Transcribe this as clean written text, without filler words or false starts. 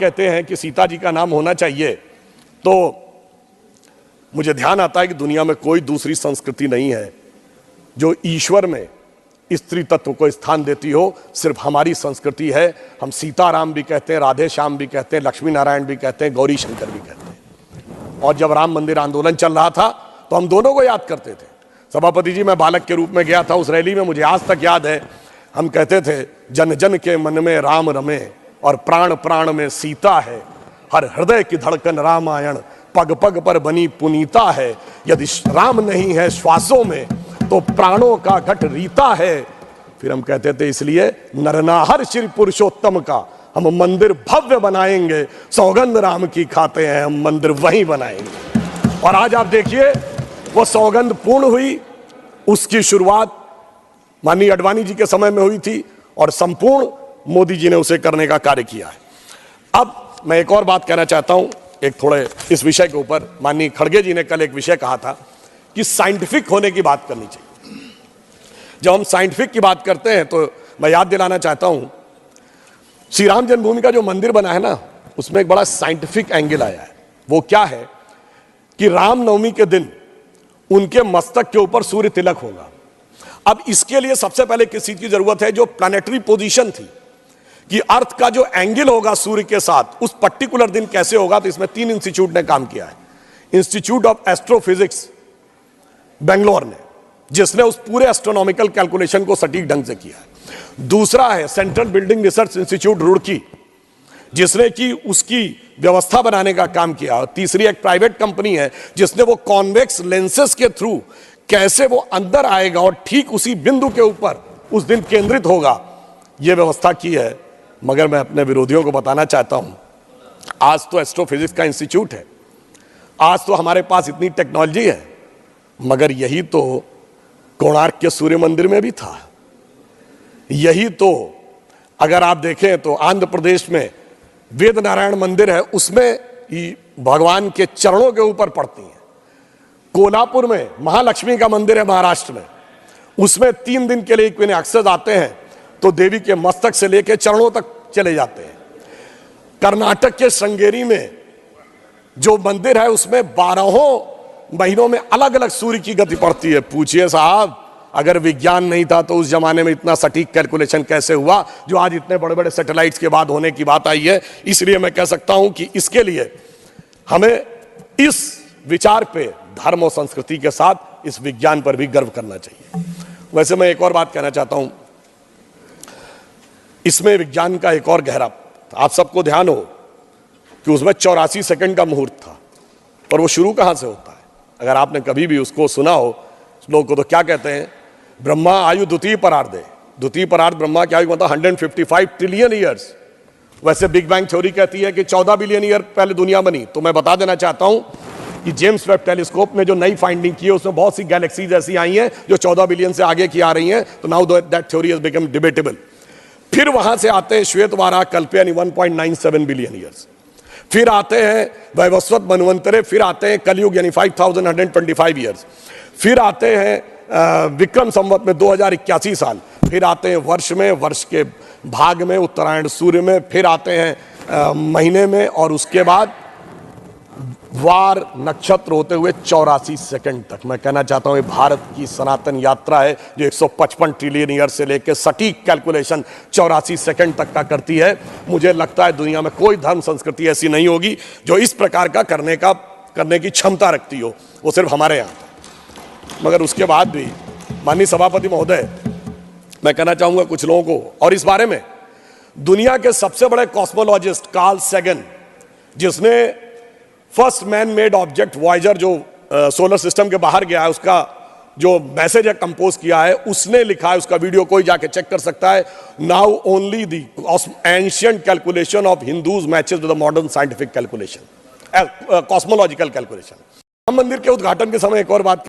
कहते हैं कि सीता जी का नाम होना चाहिए, तो मुझे ध्यान आता है कि दुनिया में कोई दूसरी संस्कृति नहीं है जो ईश्वर में स्त्री तत्व को स्थान देती हो, सिर्फ हमारी संस्कृति है। हम सीताराम भी कहते हैं, राधे श्याम भी कहते हैं, लक्ष्मी नारायण भी कहते हैं, गौरी शंकर भी कहते हैं। और जब राम मंदिर आंदोलन चल रहा था तो हम दोनों को याद करते थे। सभापति जी, मैं बालक के रूप में गया था उस रैली में, मुझे आज तक याद है। हम कहते थे, जन जन के मन में राम रमे और प्राण प्राण में सीता है, हर हृदय की धड़कन रामायण, पग पग पर बनी पुनीता है। यदि राम नहीं है श्वासों में तो प्राणों का घट रीता है। फिर हम कहते थे, इसलिए नरनाहर श्री पुरुषोत्तम का हम मंदिर भव्य बनाएंगे, सौगंध राम की खाते हैं, हम मंदिर वहीं बनाएंगे। और आज आप देखिए, वो सौगंध पूर्ण हुई। उसकी शुरुआत माननीय आडवाणी जी के समय में हुई थी और संपूर्ण मोदी जी ने उसे करने का कार्य किया है। अब मैं एक और बात कहना चाहता हूं, एक थोड़े इस विषय के ऊपर। माननीय खड़गे जी ने कल एक विषय कहा था कि साइंटिफिक होने की बात करनी चाहिए। जब हम साइंटिफिक की बात करते हैं तो मैं याद दिलाना चाहता हूं, श्री राम जन्मभूमि का जो मंदिर बना है ना, उसमें एक बड़ा साइंटिफिक एंगल आया है। वो क्या है कि रामनवमी के दिन उनके मस्तक के ऊपर सूर्य तिलक होगा। अब इसके लिए सबसे पहले किस चीज की जरूरत है? जो प्लैनेटरी पोजीशन थी कि अर्थ का जो एंगल होगा सूर्य के साथ, उस पर्टिकुलर दिन कैसे होगा। तो इसमें 3 इंस्टीट्यूट ने काम किया है। इंस्टीट्यूट ऑफ एस्ट्रोफिजिक्स बेंगलोर ने, जिसने उस पूरे एस्ट्रोनॉमिकल कैलकुलेशन को सटीक ढंग से किया है। दूसरा है central building research institute Roorkee, जिसने कि उसकी व्यवस्था बनाने का काम किया। और तीसरी एक प्राइवेट कंपनी है जिसने वो कॉन्वेक्स लेंसेस के थ्रू कैसे वो अंदर आएगा और ठीक उसी बिंदु के ऊपर उस दिन केंद्रित होगा, ये व्यवस्था की है। मगर मैं अपने विरोधियों को बताना चाहता हूं, आज तो एस्ट्रोफिजिक्स का इंस्टीट्यूट है, आज तो हमारे पास इतनी टेक्नोलॉजी है, मगर यही तो कोणार्क के सूर्य मंदिर में भी था। यही तो अगर आप देखें तो आंध्र प्रदेश में वेद नारायण मंदिर है, उसमें भगवान के चरणों के ऊपर पड़ती हैं। कोल्हापुर में महालक्ष्मी का मंदिर है महाराष्ट्र में, उसमें 3 दिन के लिए इक्विनॉक्सेस आते हैं तो देवी के मस्तक से लेकर चरणों तक चले जाते हैं। कर्नाटक के श्रृंगेरी में जो मंदिर है उसमें 12 महीनों में अलग अलग सूर्य की गति पड़ती है। पूछिए साहब, अगर विज्ञान नहीं था तो उस जमाने में इतना सटीक कैलकुलेशन कैसे हुआ जो आज इतने बड़े बड़े सैटेलाइट्स के बाद होने की बात आई है। इसलिए मैं कह सकता हूं कि इसके लिए हमें इस विचार पे धर्म और संस्कृति के साथ इस विज्ञान पर भी गर्व करना चाहिए। वैसे मैं एक और बात कहना चाहता हूं, इसमें विज्ञान का एक और गहरा, आप सबको ध्यान हो कि उसमें 84 सेकंड का मुहूर्त था, और वो शुरू कहां से होता है? अगर आपने कभी भी उसको सुना हो, लोग को तो क्या कहते हैं, ब्रह्मा आयु द्वितीय परार्धे। द्वितीय परार्ध ब्रह्मा की आयु मतलब 155 ट्रिलियन ईयर्स। वैसे बिग बैंग थ्योरी कहती है कि 14 बिलियन ईयर पहले दुनिया बनी। तो मैं बता देना चाहता हूं कि जेम्स वेब टेलीस्कोप में जो नई फाइंडिंग की है उसमें बहुत सी गैलेक्सीज ऐसी आई हैं जो 14 बिलियन से आगे की आ रही हैं। तो now that theory has become debatable. फिर वहां से आते हैं श्वेत वारा कल्पयानी 1.97 बिलियन ईयर्स, फिर आते हैं वैवस्वत मनवंतरे, फिर आते हैं कलयुग यानी 5125 ईयर्स, फिर आते हैं विक्रम संवत में 2081 साल, फिर आते हैं वर्ष में, वर्ष के भाग में, उत्तरायण सूर्य में, फिर आते हैं महीने में, और उसके बाद वार नक्षत्र होते हुए 84 सेकंड तक। मैं कहना चाहता हूं ये भारत की सनातन यात्रा है जो 155 ट्रिलियन ईयर से लेकर सटीक कैलकुलेशन 84 सेकंड तक का करती है। मुझे लगता है दुनिया में कोई धर्म संस्कृति ऐसी नहीं होगी जो इस प्रकार का करने की क्षमता रखती हो, वो सिर्फ हमारे यहाँ। मगर उसके बाद भी माननीय सभापति महोदय, मैं कहना चाहूंगा कुछ लोगों को, और इस बारे में दुनिया के सबसे बड़े कॉस्मोलॉजिस्ट कार्ल सैगन, जिसने first man made object Voyager जो सोलर सिस्टम के बाहर गया है उसका जो मैसेज है कंपोज किया है, उसने लिखा है, उसका वीडियो कोई जाके चेक कर सकता है। Now only the ancient calculation of Hindus matches with the modern scientific calculation, cosmological calculation. Ram मंदिर के उद्घाटन के समय एक और बात